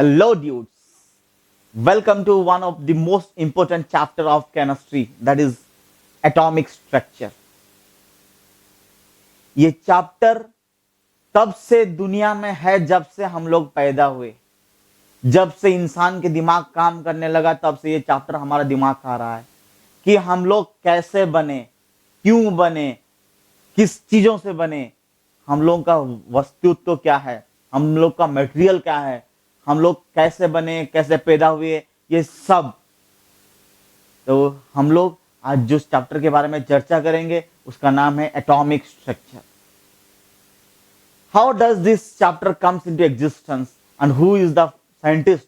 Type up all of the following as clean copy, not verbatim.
Hello dudes, welcome to one of the most important chapter of chemistry, that is atomic structure. ये chapter तब से दुनिया में है जब से हम लोग पैदा हुए, जब से इंसान के दिमाग काम करने लगा तब से ये चैप्टर हमारा दिमाग खा रहा है कि हम लोग कैसे बने, क्यों बने, किस चीजों से बने, हम लोग का वस्तुत्व क्या है, हम लोग का मटेरियल क्या है, हम लोग कैसे बने, कैसे पैदा हुए, ये सब। तो हम लोग आज जो चैप्टर के बारे में चर्चा करेंगे उसका नाम है atomic structure. How does this chapter comes into existence and who is the scientist,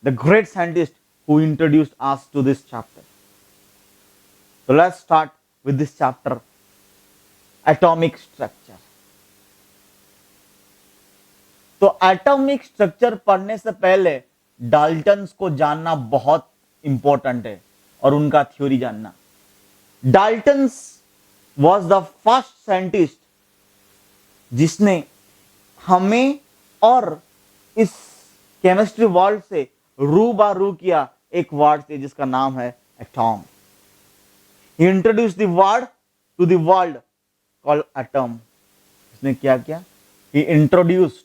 the great scientist who introduced us to this chapter? So let's start with this chapter, atomic structure. तो atomic structure पढ़ने से पहले Dalton's को जानना बहुत important है और उनका थ्योरी जानना। Dalton's was the first scientist जिसने हमें और इस केमिस्ट्री वर्ल्ड से रूबरू किया एक वर्ड से जिसका नाम है atom. He introduced the word to the world called atom. उसने क्या किया? He introduced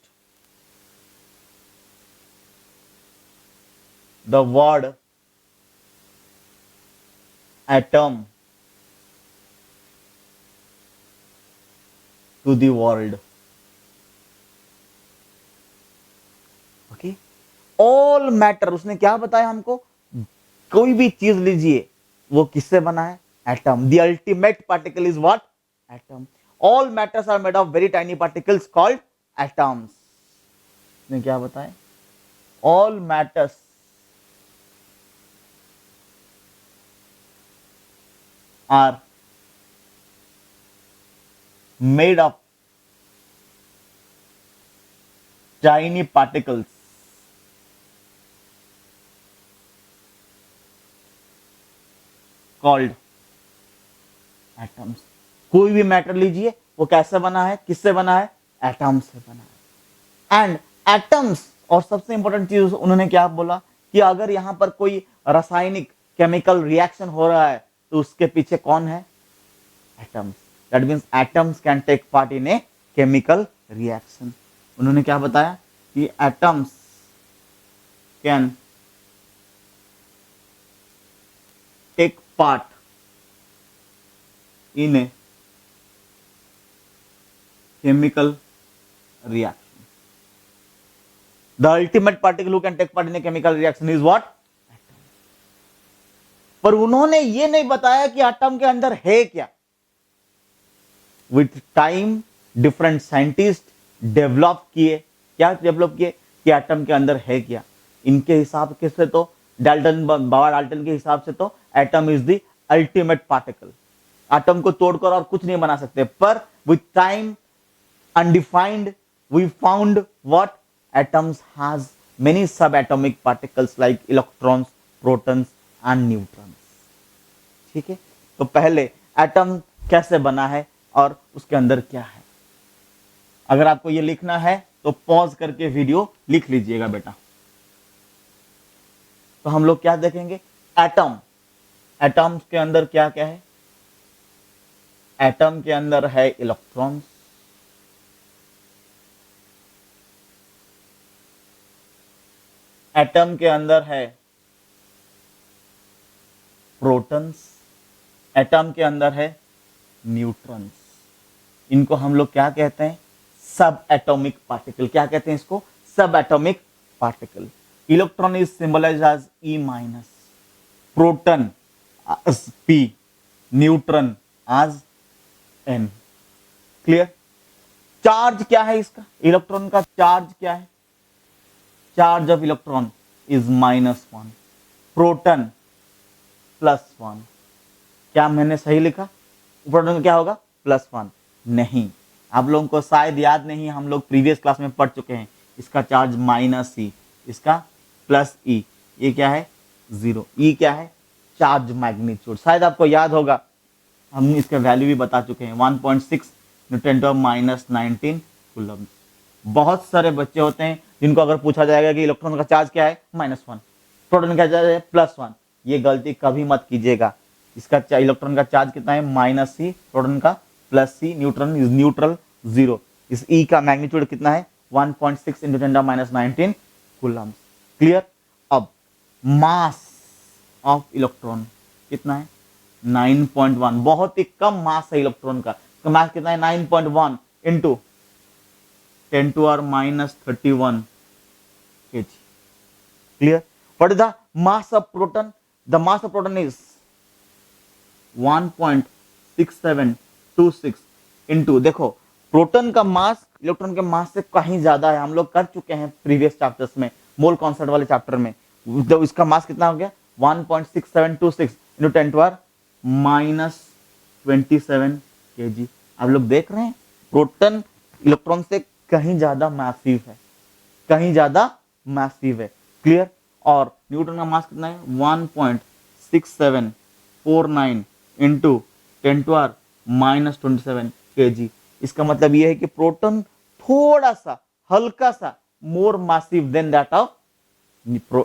the word atom to the world. Okay? All matter, उसने क्या बताया हमको? कोई भी चीज लीजिए वो किससे बना है? Atom. The ultimate particle is what? Atom. All matters are made of very tiny particles called atoms. ने क्या बताया? All matters are made of tiny particles called atoms. कोई भी मैटर लीजिए वो कैसे बना है, किससे बना है? एटम से बना है। एंड एटम्स, और सबसे इंपॉर्टेंट चीज उन्होंने क्या बोला कि अगर यहां पर कोई रासायनिक केमिकल रिएक्शन हो रहा है तो उसके पीछे कौन है? Atoms. That means atoms can take part in a chemical reaction. उन्होंने क्या बताया कि atoms can take part in a chemical reaction. The ultimate particle who can take part in a chemical reaction is what? Atom. पर उन्होंने ये नहीं बताया कि एटम के अंदर है क्या। With time different scientists develop किए, क्या डेवलप किए कि एटम के अंदर है क्या। इनके हिसाब से तो बाबा डाल्टन के हिसाब से तो atom is the ultimate particle. Atom को तोड़कर और कुछ नहीं बना सकते, पर with time undefined we found what atoms has many subatomic particles like electrons, protons and neutrons. ठीक है, तो पहले एटम कैसे बना है और उसके अंदर क्या है। अगर आपको ये लिखना है तो पॉज करके वीडियो लिख लीजिएगा बेटा। तो हम लोग क्या देखेंगे? एटम। एटम्स के अंदर क्या क्या है? एटम के अंदर है इलेक्ट्रॉन्स, एटम के अंदर है प्रोटॉन्स, एटम के अंदर है न्यूट्रॉन्स। इनको हम लोग क्या कहते हैं? सब एटॉमिक पार्टिकल। क्या कहते हैं इसको? सब atomic particle. Electron is symbolized as E minus, proton as P, neutron as N। Clear? Charge क्या है इसका? इलेक्ट्रॉन का चार्ज क्या है? Charge of electron is -1, proton +1। क्या मैंने सही लिखा? प्रोटॉन का क्या होगा? +1। नहीं, आप लोगों को शायद याद नहीं, हम लोग प्रीवियस क्लास में पढ़ चुके हैं। इसका चार्ज -E, इसका +E। ये क्या है? 0। E क्या है? Charge magnitude. शायद आपको याद होगा, हम इसका वैल्यू भी बता चुके हैं, 1.6 × 10⁻19 कूलम्ब। बहुत सारे बच्चे होते हैं जिनको अगर पूछा जाएगा कि इलेक्ट्रॉन का चार्ज क्या है, -1, प्रोटॉन का चार्ज है +1, ये गलती कभी मत कीजिएगा। इसका इलेक्ट्रॉन का चार्ज कितना है, -C, प्रोटॉन का +C, न्यूट्रॉन इज न्यूट्रल 0। इस E का मैग्नीट्यूड कितना है, 1.6 × 10⁻19 कूलम्ब। क्लियर। अब मास ऑफ इलेक्ट्रॉन कितना है, 9.1, बहुत ही कम मास है इलेक्ट्रॉन का। तो मास कितना है, 9.1 into 10⁻31 kg। Clear. What is the mass of proton? The mass of proton is 1.6726 into, देखो प्रोटॉन का मास इलेक्ट्रॉन के मास से कहीं ज्यादा है, हम लोग कर चुके हैं प्रीवियस चैप्टर्स में, मोल कॉन्सेप्ट वाले चैप्टर में। तो इसका मास कितना हो गया, 1.6726 इंटू 10⁻27 kg। आप लोग देख रहे हैं प्रोटॉन इलेक्ट्रॉन से कहीं ज्यादा मैसिव है, कहीं ज्यादा मैसिव है। क्लियर। और न्यूट्रॉन का मास कितना है, 1.6749 इंटू 10⁻27 kg। इसका मतलब यह है कि प्रोटॉन थोड़ा सा, हल्का सा more massive than that of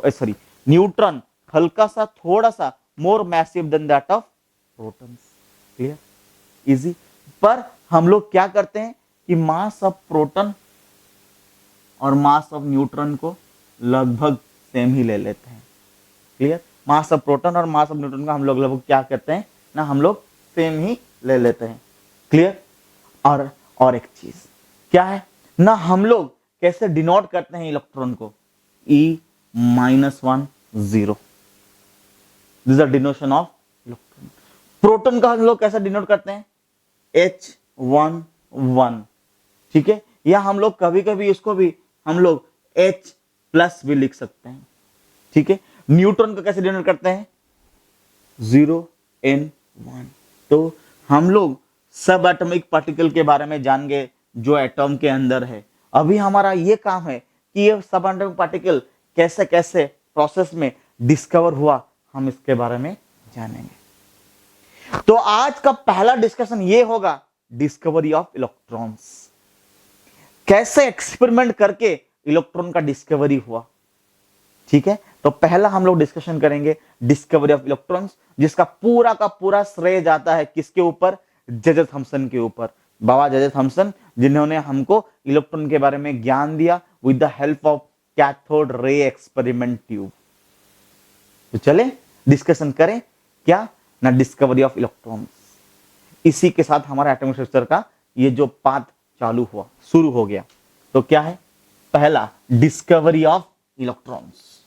sorry, neutron हल्का सा, थोड़ा सा more massive than that of protons. Clear, easy. पर हम लोग क्या करते हैं कि मास ऑफ प्रोटॉन और मास ऑफ न्यूट्रॉन को लगभग सेम ही ले लेते हैं। क्लियर, मास ऑफ प्रोटॉन और मास ऑफ न्यूट्रॉन का हम लोग लगभग क्या करते हैं ना, हम लोग सेम ही ले लेते हैं। क्लियर। और एक चीज क्या है ना, हम लोग कैसे डिनोट करते हैं इलेक्ट्रॉन को, E-1 0, this are denotation of electron. Proton का हम लोग कैसे डिनोट करते हैं, H1 1। ठीक है, या हम लोग कभी कभी इसको भी हम लोग H प्लस भी लिख सकते हैं। ठीक है, न्यूट्रॉन को कैसे डिनोट करते हैं, 0n1। तो हम लोग सब एटॉमिक पार्टिकल के बारे में जान गए जो एटॉम के अंदर है। अभी हमारा ये काम है कि ये सब एटॉमिक पार्टिकल कैसे कैसे प्रोसेस में डिस्कवर हुआ, हम इसके बारे में जानेंगे। तो आज का पहला डिस्कशन ये होगा, डिस्कवरी ऑफ इलेक्ट्रॉन्स। कैसे एक्सपेरिमेंट करके इलेक्ट्रॉन का डिस्कवरी हुआ। ठीक है, तो पहला हम लोग डिस्कशन करेंगे डिस्कवरी ऑफ इलेक्ट्रॉन्स, जिसका पूरा का पूरा श्रेय जाता है किसके ऊपर, जे.जे. थॉमसन के ऊपर। बाबा जे.जे. थॉमसन, जिन्होंने हमको इलेक्ट्रॉन के बारे में ज्ञान दिया with the help of cathode ray experiment tube. तो चले डिस्कशन करें क्या ना, डिस्कवरी ऑफ इलेक्ट्रॉन्स। इसी के साथ हमारा एटॉमिक स्ट्रक्चर का ये जो पाथ चालू हुआ, शुरू हो गया। तो क्या है, पहला डिस्कवरी ऑफ इलेक्ट्रॉन्स।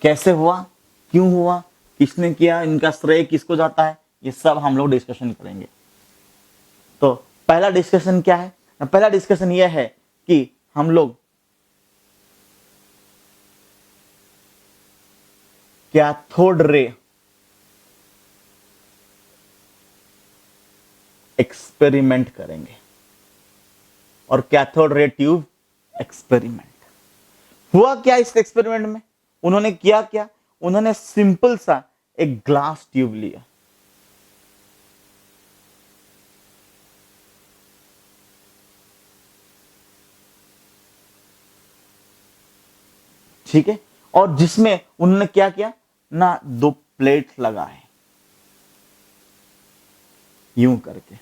कैसे हुआ, क्यों हुआ, किसने किया, इनका श्रेय किसको जाता है, ये सब हम लोग डिस्कशन करेंगे। तो पहला डिस्कशन क्या है, पहला डिस्कशन यह है कि हम लोग कैथोड रे एक्सपेरिमेंट करेंगे, और कैथोड रे ट्यूब एक्सपेरिमेंट। हुआ क्या इस एक्सपेरिमेंट में, उन्होंने किया क्या, उन्होंने सिंपल सा एक ग्लास ट्यूब लिया, ठीक है, और जिसमें उन्होंने क्या किया ना, 2 प्लेट लगाए यूं करके,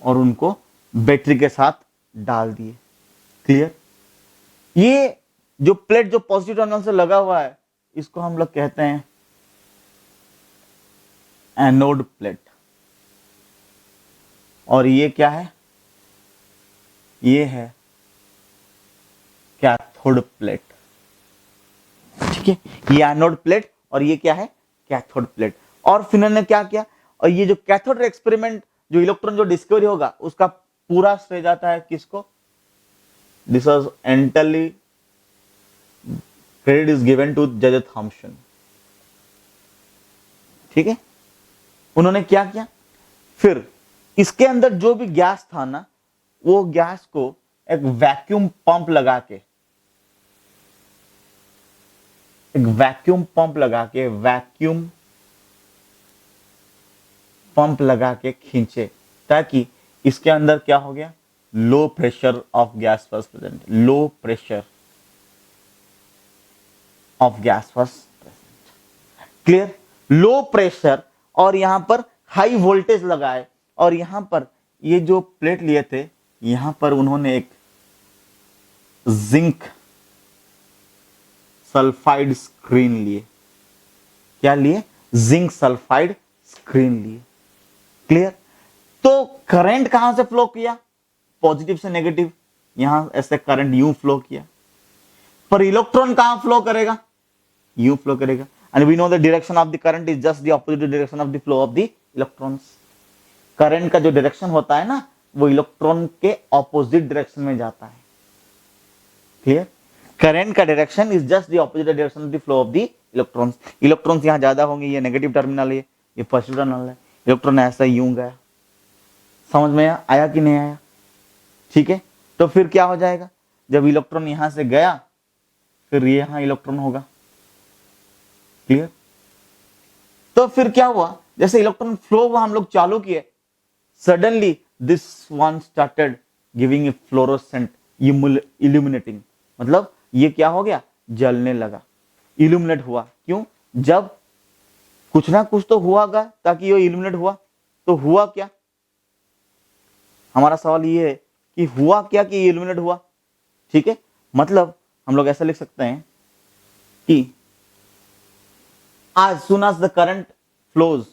और उनको बैटरी के साथ डाल दिए। क्लियर। ये जो प्लेट जो पॉजिटिव टर्मिनल से लगा हुआ है, इसको हम लोग कहते हैं एनोड प्लेट। और ये क्या है, ये है कैथोड प्लेट। ठीक है, ये एनोड प्लेट और ये क्या है, कैथोड प्लेट। और फिर उन्होंने क्या किया, और ये जो कैथोड एक्सपेरिमेंट, जो इलेक्ट्रॉन जो डिस्कवरी होगा, उसका पूरा श्रेय जाता है किसको, this was entirely credit is given to J J. Thomson. ठीक है, उन्होंने क्या किया, फिर इसके अंदर जो भी गैस था ना, वो गैस को एक वैक्यूम पंप लगा के, वैक्यूम पंप लगा के खींचे, ताकि इसके अंदर क्या हो गया, low pressure of gas was present, low pressure of gas was present. Clear, low pressure और यहां पर हाई वोल्टेज लगाए, और यहां पर ये जो प्लेट लिए थे, यहां पर उन्होंने एक जिंक सल्फाइड स्क्रीन लिए। क्या लिए, जिंक सल्फाइड स्क्रीन लिए। क्लियर, तो करंट कहां से फ्लो किया, पॉजिटिव से नेगेटिव, यहां ऐसे करंट यूं फ्लो किया, पर इलेक्ट्रॉन कहां फ्लो करेगा, यूं फ्लो करेगा। And we know the direction of the current is just the opposite direction of the flow of the electrons. Current का जो डायरेक्शन होता है ना, वो इलेक्ट्रॉन के ऑपोजिट डायरेक्शन में जाता है। क्लियर, करंट का direction is just the opposite direction of the flow of the electrons. Electrons यहां ज्यादा होंगे, ये नेगेटिव टर्मिनल है, ये पॉजिटिव टर्मिनल है, इलेक्ट्रॉन ऐसा यूं गया। समझ में आया कि नहीं आया? ठीक है, तो फिर क्या हो जाएगा, जब इलेक्ट्रॉन यहां से गया, फिर यहां इलेक्ट्रॉन होगा। क्लियर, तो फिर क्या हुआ, जैसे इलेक्ट्रॉन फ्लो हुआ, हम लोग चालू किए, suddenly this one started giving a fluorescent illuminating, मतलब ये क्या हो गया, जलने लगा, इल्यूमिनेट हुआ। क्यों, जब कुछ ना कुछ तो हुआगा ताकि ये इल्यूमिनेट हुआ, तो हुआ क्या, हमारा सवाल ये है कि हुआ क्या कि इल्यूमिनेट हुआ। ठीक है, मतलब हम लोग ऐसा लिख सकते हैं कि as soon as the current flows,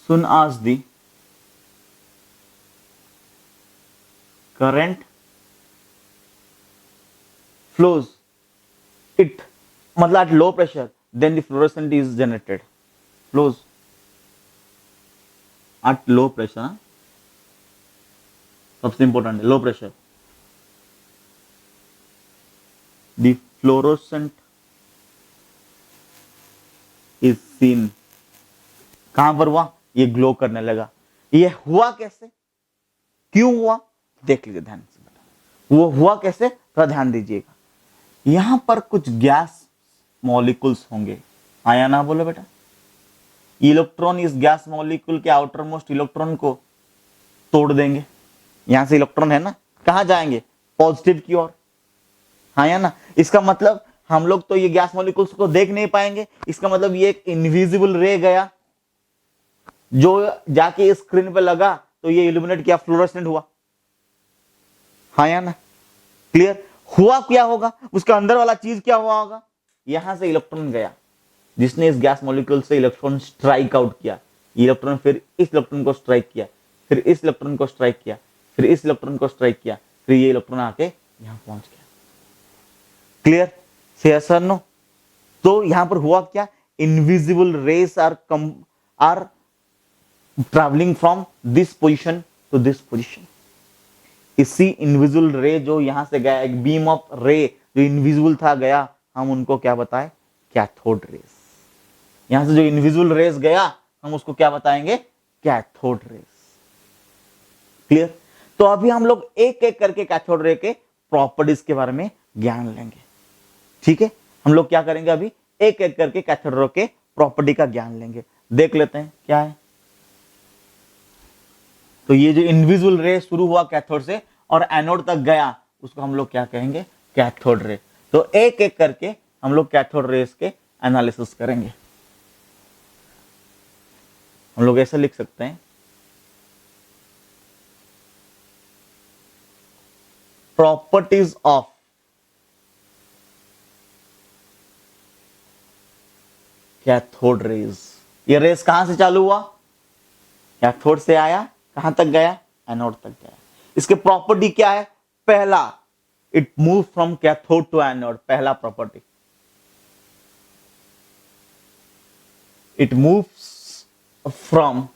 soon as the current flows, it मतलब at low pressure, then the fluorescent is generated, flows at low pressure, हाँ? सबसे इंपॉर्टेंट है low pressure, the fluorescent is seen, कहां पर हुआ, ये glow करने लगा। ये हुआ कैसे, क्यों हुआ, देख लीजिए ध्यान से बेटा, वो हुआ कैसे, थोड़ा ध्यान दीजिएगा। यहां पर कुछ गैस मॉलिक्यूल्स होंगे, आया ना बोलो बेटा, इलेक्ट्रॉन इस गैस मॉलिक्यूल के आउटर मोस्ट इलेक्ट्रॉन को तोड़ देंगे। यहां से इलेक्ट्रॉन है ना, कहां जाएंगे, पॉजिटिव की ओर, हाँ या ना। इसका मतलब हम लोग तो ये गैस मॉलिक्यूल्स को देख नहीं पाएंगे, इसका मतलब ये एक इनविजिबल रे गया, जो जाके स्क्रीन पे लगा, तो ये इल्यूमिनेट किया, फ्लोरोसेंट हुआ, हाँ या ना। क्लियर, हुआ क्या होगा, उसका अंदर वाला चीज क्या हुआ होगा, यहां से इलेक्ट्रॉन गया, जिसने इस गैस मॉलिक्यूल से इलेक्ट्रॉन स्ट्राइक आउट किया, इलेक्ट्रॉन फिर इस इलेक्ट्रॉन को स्ट्राइक किया, फिर इस इलेक्ट्रॉन को स्ट्राइक किया, फिर इस इलेक्ट्रॉन को स्ट्राइक किया, फिर ये इलेक्ट्रॉन आके यहां पहुंच गया। क्लियर, से यस और नो। तो यहां पर हुआ क्या, invisible rays are travelling from this position to this position. इसी इनविजिबल रे जो यहां से गया, एक बीम ऑफ रे जो इनविजिबल था गया, हम उनको क्या बताएं, कैथोड रेस। यहां से जो इनविजिबल रेस गया, हम उसको क्या बताएंगे, कैथोड रेस। क्लियर, तो अभी हम लोग एक एक करके कैथोड रे के प्रॉपर्टीज के बारे में ज्ञान लेंगे। ठीक है, हम लोग क्या करेंगे, अभी एक एक करके कैथोड रे के प्रॉपर्टी का ज्ञान लेंगे। देख लेते हैं क्या है। तो ये जो इनविजिबल रे शुरू हुआ कैथोड से और एनोड तक गया, उसको हम लोग क्या कहेंगे, कैथोड रे। तो एक एक करके हम लोग कैथोड रेस के एनालिसिस करेंगे। हम लोग ऐसे लिख सकते हैं, प्रॉपर्टीज ऑफ कैथोड रेस। ये रेस कहां से चालू हुआ, कैथोड से आया, कहां तक गया, एनोड तक गया। इसके प्रॉपर्टी क्या है, पहला, it move from cathode to anode, पहला property, it moves from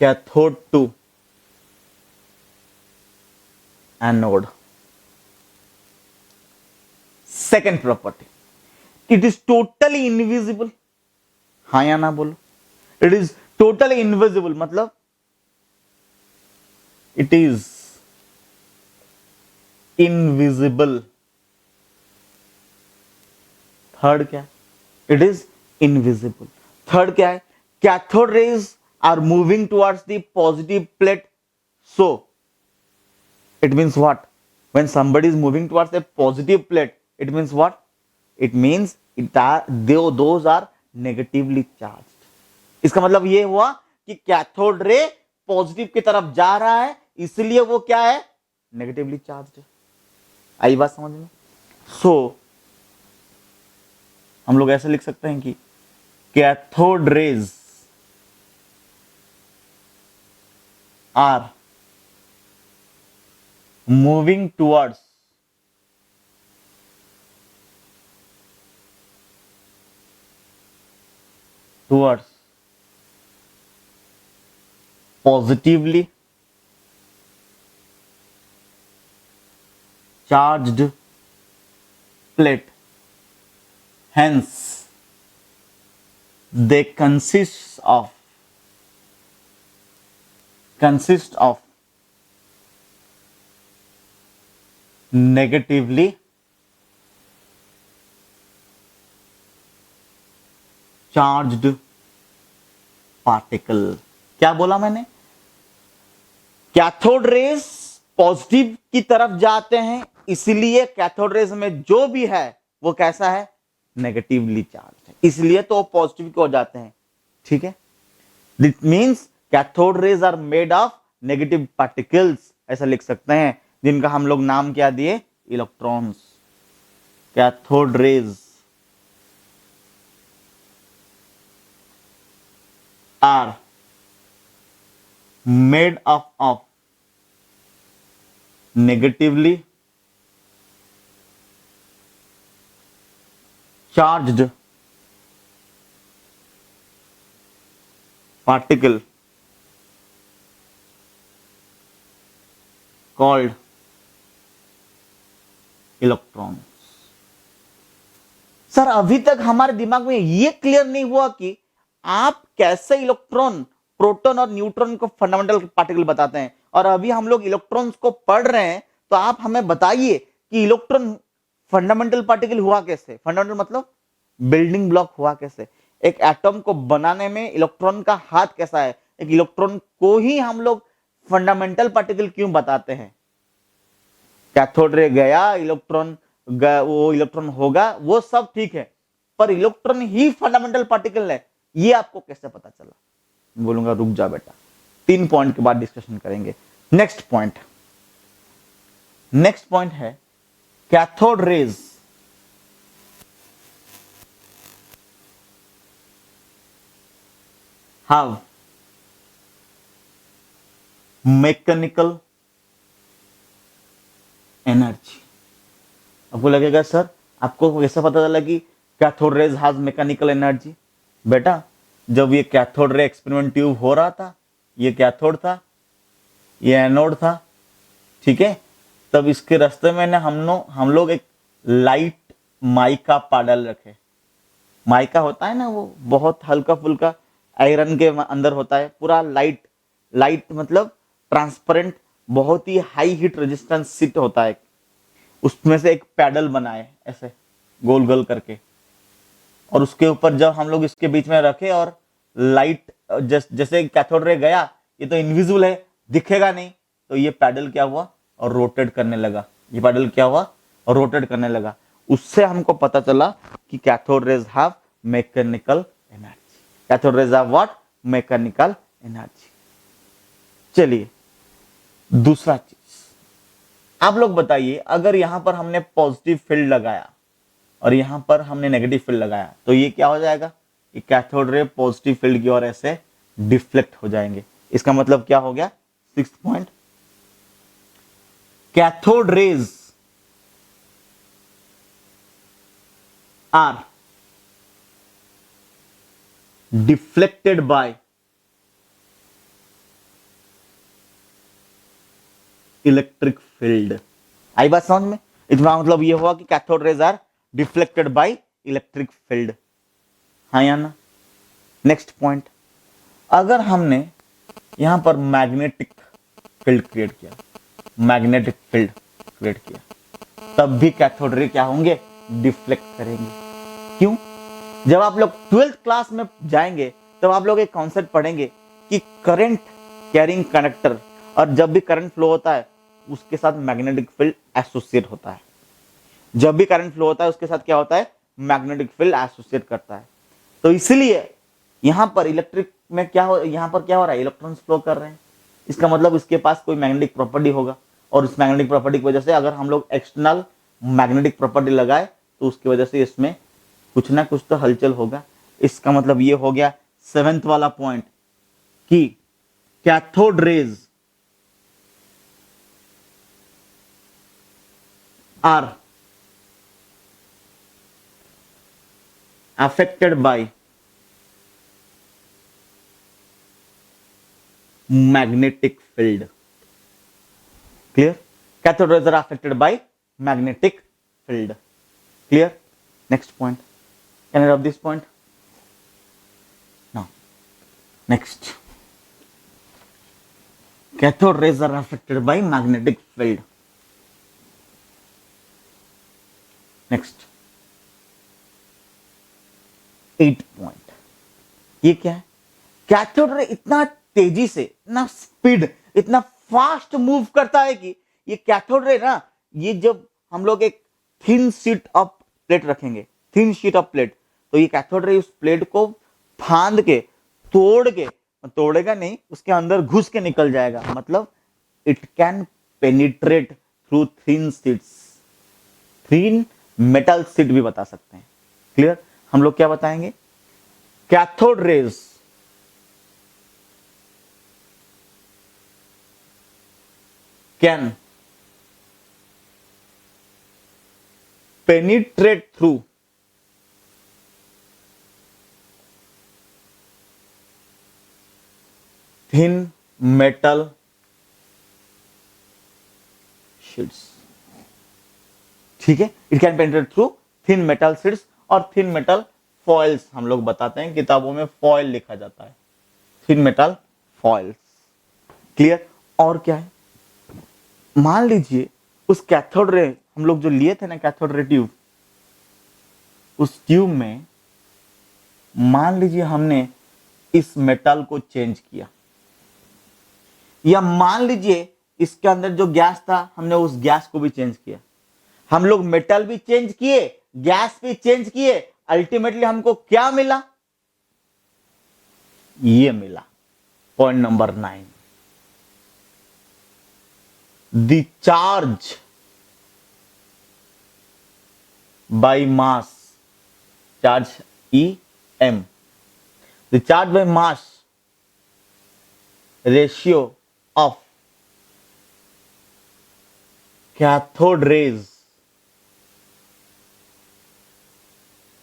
cathode to anode. Second property, it is totally invisible, हाँ या ना बोलो, इट इज टोटली इनविजिबल मतलब इट इज इनविजिबल। थर्ड क्या, इट इज इनविजिबल। थर्ड क्या है, cathode rays are moving towards the positive plate, so it means what, when somebody is moving towards a positive plate, it means what, it means those are negatively charged। इसका मतलब ये हुआ कि cathode ray positive की तरफ जा रहा है, इसलिए वो क्या है, नेगेटिवली चार्ज्ड। आई बात समझ में? सो हम लोग ऐसे लिख सकते हैं कि cathode rays are moving towards positively charged plate, hence they consist of negatively charged particle. क्या बोला मैंने, कैथोड रेज पॉजिटिव की तरफ जाते हैं, इसलिए कैथोड रेज में जो भी है वो कैसा है, नेगेटिवली चार्ज है, इसलिए तो पॉजिटिव की ओर जाते हैं। ठीक है, this means cathode rays are made of negative particles, ऐसा लिख सकते हैं, जिनका हम लोग नाम क्या दिए, electrons. Cathode rays are made up of negatively charged particle called electrons. Sir अभी तक हमारे दिमाग में यह क्लियर नहीं हुआ कि आप कैसे इलेक्ट्रॉन, प्रोटॉन और न्यूट्रॉन को फंडामेंटल पार्टिकल बताते हैं, और अभी हम लोग इलेक्ट्रॉन्स को पढ़ रहे हैं, तो आप हमें बताइए कि इलेक्ट्रॉन फंडामेंटल पार्टिकल हुआ कैसे। फंडामेंटल मतलब बिल्डिंग ब्लॉक हुआ कैसे, एक एटम को बनाने में इलेक्ट्रॉन का हाथ कैसा है, एक इलेक्ट्रॉन को ही हम लोग फंडामेंटल पार्टिकल क्यों बताते हैं। कैथोड रे गया, इलेक्ट्रॉन वो इलेक्ट्रॉन होगा, वो सब ठीक है, पर इलेक्ट्रॉन ही फंडामेंटल पार्टिकल है, ये आपको कैसे पता चला। बोलूंगा रुक जा बेटा, 3 पॉइंट के बाद डिस्कशन करेंगे। नेक्स्ट पॉइंट है cathode raise have mechanical energy. आपको लगेगा सर आपको कैसे पता चला कि cathode raise has mechanical energy. बेटा जब ये कैथोड रे एक्सपेरिमेंट ट्यूब हो रहा था, ये कैथोड था, ये एनोड था, ठीक है, तब इसके रास्ते में ना हम लोग एक लाइट माइका पाडल रखे। माइका होता है ना, वो बहुत हल्का फुल्का आयरन के अंदर होता है, पूरा लाइट मतलब ट्रांसपेरेंट, बहुत ही हाई हीट रेजिस्टेंस सीट होता है, उसमें से एक पैडल बनाए ऐसे गोल गोल करके, और उसके ऊपर जब हम लोग इसके बीच में रखे और लाइट जैसे कैथोड रे गया, ये तो इनविजिबल है, दिखेगा नहीं, तो ये पैडल क्या हुआ और रोटेट करने लगा, ये पैडल क्या हुआ और रोटेट करने लगा। उससे हमको पता चला कि cathode raise have mechanical energy. Cathode rays have what, mechanical energy. चलिए दूसरा चीज आप लोग बताइए, अगर यहां पर हमने पॉजिटिव फील्ड लगाया और यहां पर हमने नेगेटिव फील्ड लगाया, तो ये क्या हो जाएगा कि कैथोड रे पॉजिटिव फील्ड की ओर ऐसे डिफ्लेक्ट हो जाएंगे। इसका मतलब क्या हो गया, 6th point, cathode rays are deflected by electric field. आई बात समझ में? इसका मतलब यह हुआ कि cathode rays are deflected by electric field, हाँ या ना। नेक्स्ट पॉइंट, अगर हमने यहां पर मैग्नेटिक फील्ड क्रिएट किया, तब भी कैथोड रे क्या होंगे, डिफ्लेक्ट करेंगे। क्यों? जब आप लोग 12th क्लास में जाएंगे तब आप लोग एक कॉन्सेप्ट पढ़ेंगे कि करंट कैरिंग कंडक्टर, और जब भी करंट फ्लो होता है उसके साथ मैग्नेटिक फील्ड एसोसिएट होता है। जब भी करंट फ्लो होता है उसके साथ क्या होता है, मैग्नेटिक फील्ड एसोसिएट करता है। तो इसलिए यहां पर इलेक्ट्रिक में क्या हो, यहां पर क्या हो रहा है, इलेक्ट्रॉन्स फ्लो कर रहे हैं। इसका मतलब इसके पास कोई मैग्नेटिक प्रॉपर्टी होगा, और उस मैग्नेटिक प्रॉपर्टी की वजह से अगर हम लोग एक्सटर्नल मैग्नेटिक प्रॉपर्टी लगाए तो उसकी वजह से इसमें कुछ ना कुछ तो हलचल होगा। इसका मतलब ये हो गया 7th वाला पॉइंट कि cathode rays are affected by magnetic field. Clear? Cathode rays are affected by magnetic field. Clear? Next point. Can I rub this point? No. Next. Cathode rays are affected by magnetic field. Next. 8 point. ये क्या है, cathode रे इतना तेजी से, इतना speed, इतना fast move करता है कि ये कैथोड रे ना, ये जब हम लोग एक थिन शीट ऑफ प्लेट रखेंगे, थिन शीट ऑफ प्लेट, तो ये कैथोड रे उस प्लेट को फांद के, तोड़ेगा नहीं, उसके अंदर घुस के निकल जाएगा। मतलब it can penetrate through thin sheets, thin metal sheet भी बता सकते हैं। क्लियर? हम लोग क्या बताएंगे, cathode rays can penetrate through thin metal sheets. ठीक है, it can penetrate through thin metal sheets और थिन मेटल फॉइल्स हम लोग बताते हैं, किताबों में फॉइल लिखा जाता है, थिन मेटल फॉइल्स। क्लियर? और क्या है, मान लीजिए उस कैथोड रे हम लोग जो लिए थे ना, कैथोड रे ट्यूब, उस ट्यूब में मान लीजिए हमने इस मेटल को चेंज किया, या मान लीजिए इसके अंदर जो गैस था हमने उस गैस को भी चेंज किया। हम लोग मेटल भी चेंज किए, गैस भी चेंज किए, अल्टीमेटली हमको क्या मिला, ये मिला। Point number 9, the charge by mass, charge E M, the charge by mass ratio of cathode rays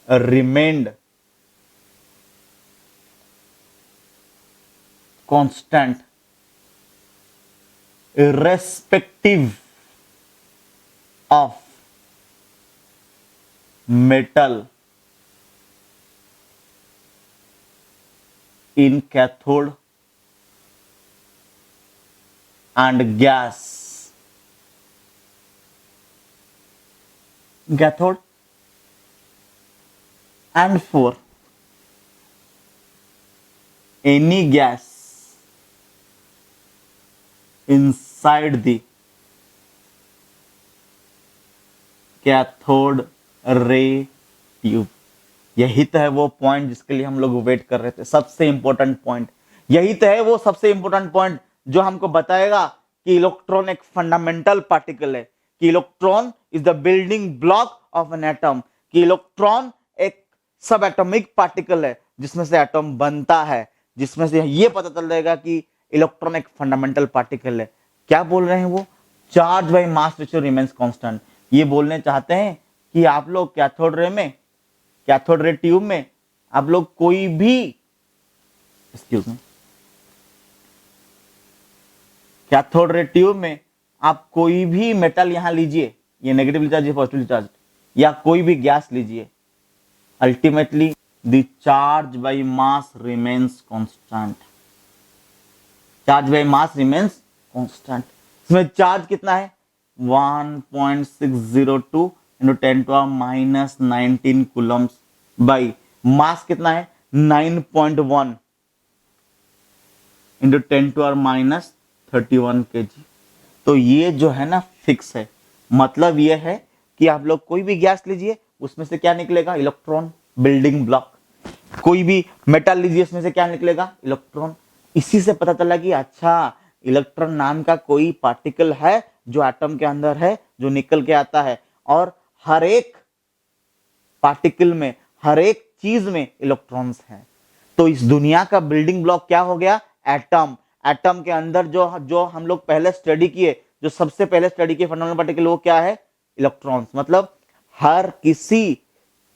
remained constant irrespective of metal in cathode and gas, cathode and for any gas inside the cathode ray tube. यही तो है वो point जिसके लिए हम लोग wait कर रहे थे, सबसे इंपॉर्टेंट पॉइंट। यही तो है वो सबसे इंपॉर्टेंट पॉइंट जो हमको बताएगा कि इलेक्ट्रॉन एक फंडामेंटल पार्टिकल है, कि electron is the building block of an atom, कि इलेक्ट्रॉन एक सब एटॉमिक पार्टिकल है जिसमें से एटॉम बनता है, जिसमें से ये पता चल जाएगा कि इलेक्ट्रॉन एक फंडामेंटल पार्टिकल है। क्या बोल रहे हैं वो, charge by mass ratio remains constant. ये बोलने चाहते हैं कि आप लोग कैथोड रे में, कैथोड रे ट्यूब में आप लोग कोई भी, excuse me, cathode ray tube में आप कोई भी मेटल यहां लीजिए, ये नेगेटिवली चार्ज, ये पॉजिटिवली चार्ज, या कोई भी गैस लीजिए, ultimately the charge by mass remains constant, charge by mass remains constant. इसमें चार्ज कितना है, 1.602 × 10⁻⁻19 कूलम्स बाई मास कितना है 9.1 इंटू 10⁻31 kg। तो ये जो है ना फिक्स है, मतलब ये है कि आप लोग कोई भी गैस लीजिए उसमें से क्या निकलेगा, इलेक्ट्रॉन, बिल्डिंग ब्लॉक। कोई भी मेटल लीजिए उसमें से क्या निकलेगा, इलेक्ट्रॉन। इसी से पता चला कि अच्छा इलेक्ट्रॉन नाम का कोई पार्टिकल है जो एटम के अंदर है, जो निकल के आता है। और हर एक पार्टिकल में, हर एक चीज में इलेक्ट्रॉन्स हैं। तो इस दुनिया का बिल्डिंग ब्लॉक क्या हो गया, एटम। एटम के अंदर जो जो हम लोग पहले स्टडी किए, जो सबसे पहले स्टडी किए फंडामेंटल पार्टिकल, वो क्या है, इलेक्ट्रॉन्स। मतलब हर किसी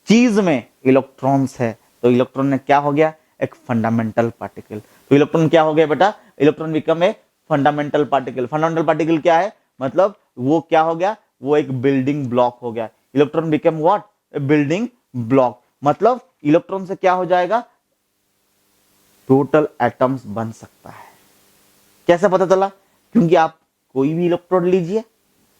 चीज में इलेक्ट्रॉन्स है। तो इलेक्ट्रॉन ने क्या हो गया, एक फंडामेंटल पार्टिकल। तो इलेक्ट्रॉन क्या हो गया बेटा, electron become a fundamental particle. Fundamental particle क्या है, मतलब वो क्या हो गया, वो एक बिल्डिंग ब्लॉक हो गया। Electron become what, A building block. मतलब इलेक्ट्रॉन से क्या हो जाएगा, टोटल एटम्स बन सकता है। कैसे पता चला, क्योंकि आप कोई भी इलेक्ट्रोड लीजिए,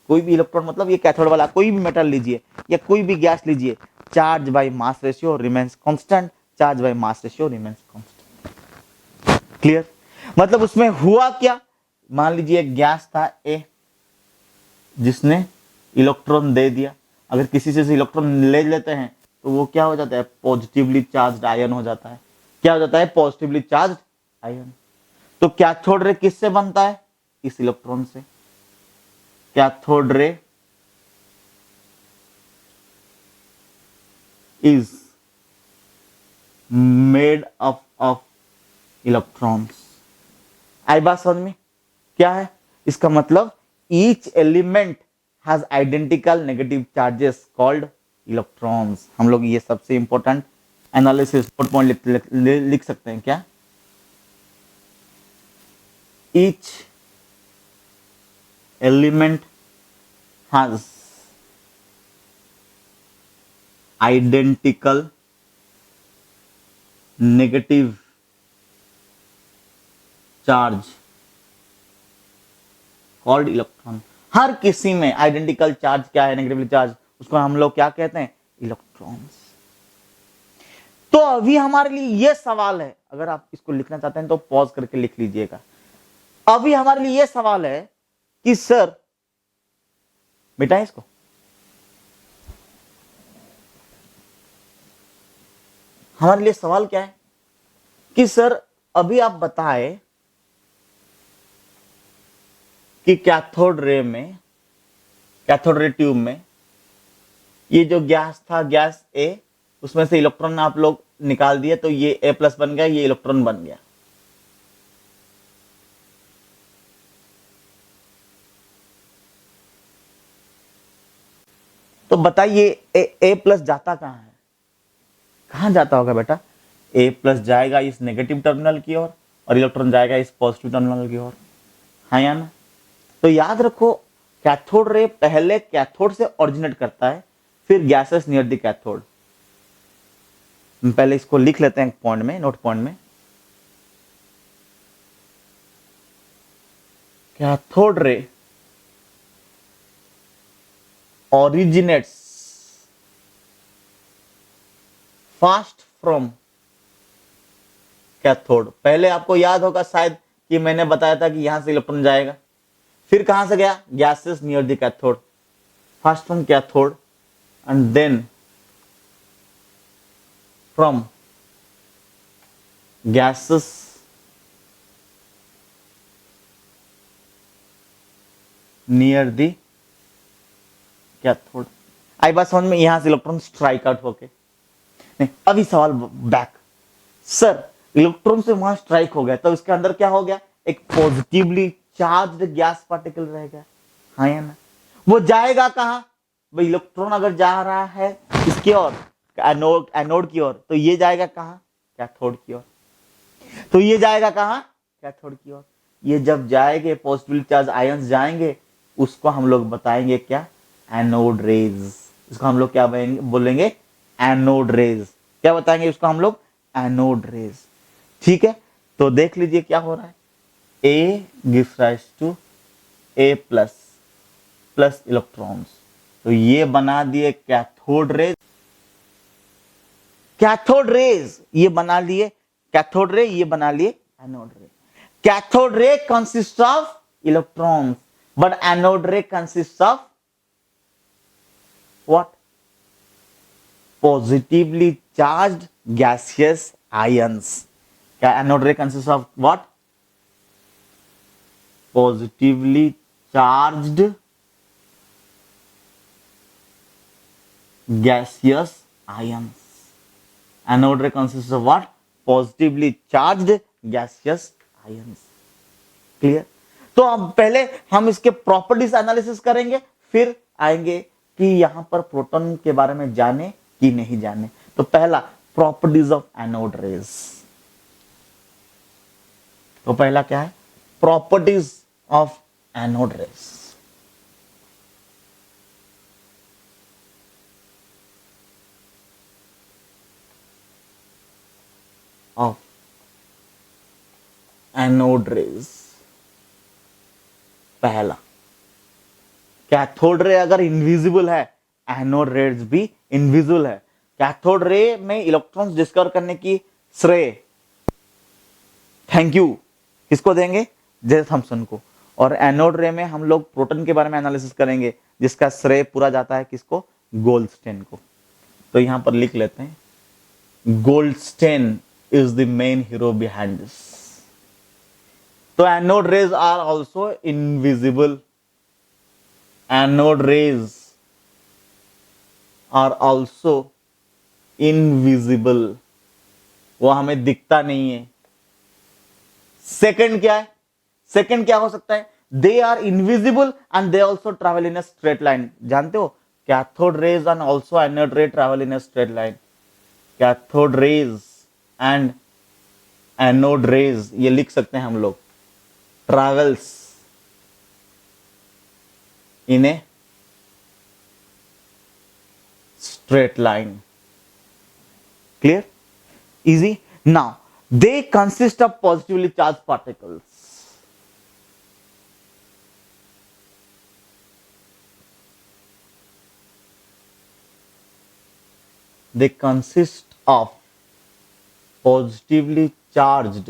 कोई भी इलेक्ट्रॉन मतलब ये कैथोड वाला कोई भी मेटल लीजिए या कोई भी गैस लीजिए, charge by mass ratio remains constant, charge by mass ratio remains constant. Clear, मतलब उसमें हुआ क्या, मान लीजिए एक गैस था ए जिसने इलेक्ट्रॉन दे दिया। अगर किसी से इलेक्ट्रॉन ले लेते हैं तो वो क्या हो जाता है, पॉजिटिवली चार्ज आयन हो जाता है। क्या हो जाता है, पॉजिटिवली चार्ज आयन। तो कैथोड रे किससे बनता है, इस इलेक्ट्रॉन से। Cathode ray is made up of electrons. आई बात समझ में, क्या है इसका मतलब, each element has identical negative charges called electrons. हम लोग ये सबसे इंपॉर्टेंट एनालिसिस पॉइंट लिख सकते हैं क्या, each element has identical negative charge called electron. हर किसी में आइडेंटिकल चार्ज क्या है, नेगेटिव चार्ज, उसको हम लोग क्या कहते हैं, इलेक्ट्रॉन्स। तो अभी हमारे लिए यह सवाल है, अगर आप इसको लिखना चाहते हैं तो पॉज करके लिख लीजिएगा। अभी हमारे लिए यह सवाल है कि सर, मिटाएं इसको, हमारे लिए सवाल क्या है कि सर अभी आप बताएं कि कैथोड रे में, कैथोड रे ट्यूब में ये जो गैस था, गैस ए, उसमें से इलेक्ट्रॉन आप लोग निकाल दिए तो ये ए प्लस बन गया, ये इलेक्ट्रॉन बन गया। तो बताइए ए प्लस जाता कहां है, कहां जाता होगा बेटा, ए प्लस जाएगा इस नेगेटिव टर्मिनल की ओर और इलेक्ट्रॉन जाएगा इस पॉजिटिव टर्मिनल की ओर, हाँ या ना। तो याद रखो, कैथोड रे पहले कैथोड से ओरिजिनेट करता है, फिर गैसेस नियर द कैथोड। पहले इसको लिख लेते हैं पॉइंट में, नोट पॉइंट में, cathode ray originates fast from cathode. पहले आपको याद होगा शायद कि मैंने बताया था कि यहां से इलेक्ट्रॉन जाएगा, फिर कहां से गया, gases near the cathode, first from cathode and then from gases near the cathode. आई बात समझ में, यहां से इलेक्ट्रॉन स्ट्राइक आउट होके, नहीं अभी सवाल बैक, सर इलेक्ट्रॉन से वहां स्ट्राइक हो गया तो इसके अंदर क्या हो गया, एक पॉजिटिवली चार्ज्ड गैस पार्टिकल रह गया, हाँ या ना। वो जाएगा कहां भाई, इलेक्ट्रॉन अगर जा रहा है इसकी ओर, एनोड, एनोड की ओर, तो ये जाएगा कहां, कैथोड की ओर। तो ये जाएगा कहां, कैथोड की ओर। ये जब जाएंगे पॉजिटिवली चार्ज आयंस जाएंगे, उसको हम लोग बताएंगे क्या, एनोड रेज। इसको हम लोग क्या बोलेंगे, एनोड रेज। क्या बताएंगे इसको हम लोग, एनोड रेज। ठीक है, तो देख लीजिए क्या हो रहा है, A gives rise to A plus plus electrons, तो ये बना दिए कैथोड रेज। कैथोड रेज ये बना लिए कैथोड रे, ये बना लिए anode ray. Cathode ray consist of electrons but anode ray consist of what? Positively charged gaseous ions. क्या anode ray consist of what? Positively charged gaseous ions. Anode ray consists of what? Positively charged gaseous ions. Clear? तो अब पहले हम इसके properties analysis करेंगे, फिर आएंगे कि यहां पर प्रोटॉन के बारे में जाने कि नहीं जाने. तो पहला प्रॉपर्टीज ऑफ एनोड रेज. तो पहला क्या है? Properties of anode rays. Of anode rays. पहला, कैथोड रे अगर इनविजिबल है, एनोड रेज भी इनविजिबल है. कैथोड रे में इलेक्ट्रॉन्स डिस्कवर करने की श्रेय, थैंक यू, किसको देंगे? जे थॉमसन को. और एनोड रे में हम लोग प्रोटॉन के बारे में एनालिसिस करेंगे, जिसका श्रेय पूरा जाता है किसको? गोल्डस्टेन को. तो यहां पर लिख लेते हैं, Goldstein is the main hero behind this. So anode rays are also invisible. Anode rays are also invisible. वो हमें दिखता नहीं है. सेकंड क्या है? सेकंड क्या हो सकता है? They are invisible and they also travel in a straight line. जानते हो? Cathode rays and also anode ray travel in a straight line. Cathode rays and anode rays, ये लिख सकते हैं हम लोग, travels in a straight line. Clear? Easy. Now they consist of positively charge particles. They consist of positively charged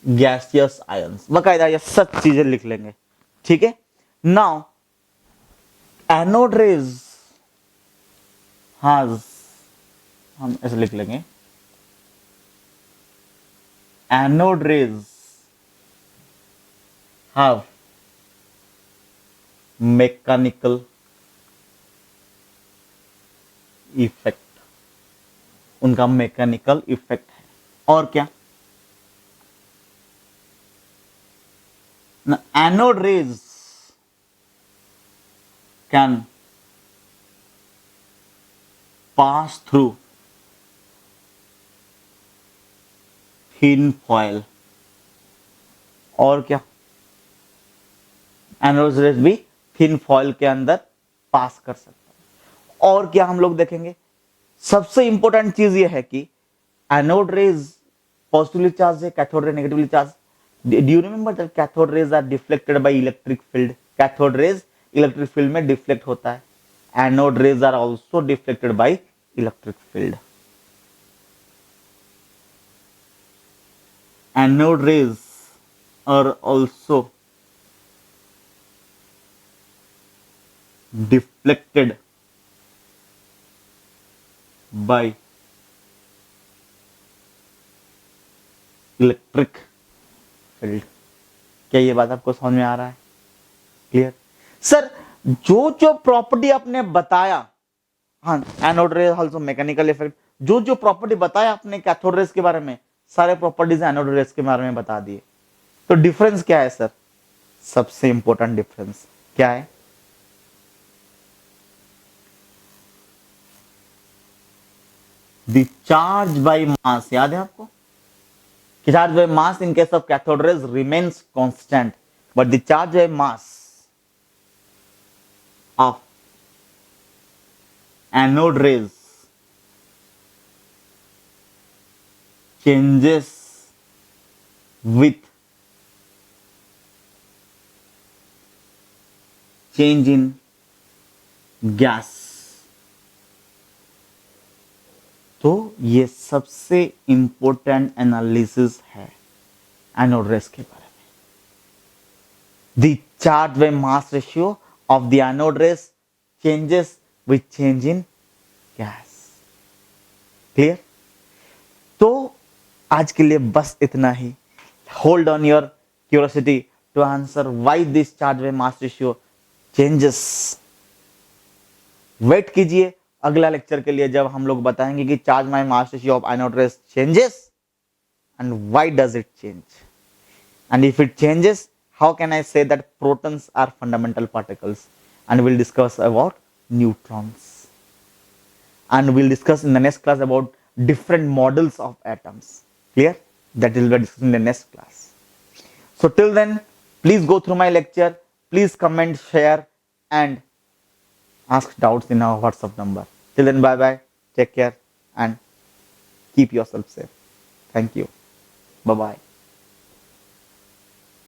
gaseous ions. बकायदा ये सब चीजें लिख लेंगे. ठीक है. नाउ एनोड रेज हैज, हम ऐसे लिख लेंगे, anode rays have mechanical effect. उनका मैकेनिकल इफेक्ट है. और क्या? Anode rays can pass through thin foil. और क्या? एनोड रेज भी थिन फॉयल के अंदर पास कर सकते. और क्या हम लोग देखेंगे? सबसे इंपॉर्टेंट चीज ये है कि एनोड रेज पॉजिटिवली चार्ज है, cathode ray negatively charge. Do you remember that cathode rays are deflected by electric field. Cathode rays electric field में डिफ्लेक्ट होता है. Anode rays are also deflected by electric field. Anode rays are also deflected by electric field. क्या ये बात आपको समझ में आ रहा है? क्लियर? सर जो जो प्रॉपर्टी आपने बताया, हाँ, anode rays also mechanical effect, जो जो प्रॉपर्टी बताया आपने कैथोड रेज के बारे में, सारे प्रॉपर्टीज एनोड रेज के बारे में बता दिए. तो डिफरेंस क्या है सर? सबसे इंपॉर्टेंट डिफरेंस क्या है? The charge by mass, याद है आपको कि charge by mass in case of cathode rays remains constant, but the charge by mass of anode rays changes with change in gas. तो ये सबसे इंपॉर्टेंट एनालिसिस है एनोड रेस के बारे में। The charge by mass ratio of the anode rays changes with change in gas. Clear? तो आज के लिए बस इतना ही। Hold on your curiosity to answer why this charge by mass ratio changes. Wait कीजिए अगला लेक्चर के लिए, जब हम लोग बताएंगे कि charge by mass ratio of anode rays changes and why does it change, and if it changes, how can I say that protons are fundamental particles? And we'll discuss about neutrons, and we'll discuss in the next class about different models of atoms. Clear? That will be discussed in the next class. So till then, please go through my lecture, please comment, share, and ask doubts in our WhatsApp number. Till then, bye bye, take care, and keep yourself safe. Thank you. Bye bye.